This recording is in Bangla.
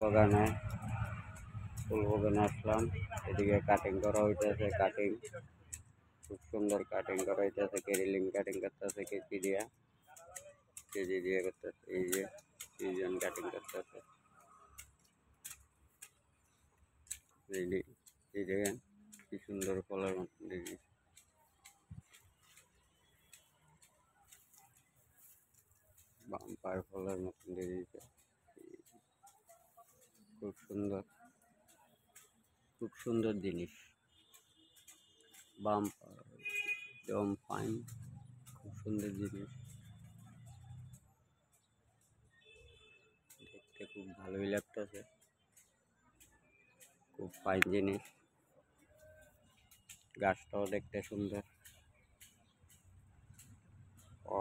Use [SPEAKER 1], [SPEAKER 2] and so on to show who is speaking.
[SPEAKER 1] বাগানে ফুল বাগানে আসলাম। এদিকে কাটিং করা হইতেছে, কাটিং খুব সুন্দর কাটিং করা হইতেছে, কেরিলিং কাটিং করতেছে, কেজি দিয়ে করতেছে। এই যে সিজন কাটিং করতেছে, এই দেখেন কি সুন্দর ফলের মতন দিদি, বাম্পার ফলের মতন দিদিছে। খুব সুন্দর, খুব সুন্দর জিনিস, বাম্পার একদম ফাইন, খুব সুন্দর জিনিস, দেখতে খুব ভালোই লাগতেছে, খুব ফাইন জিনিস। গাছটাও দেখতে সুন্দর। ও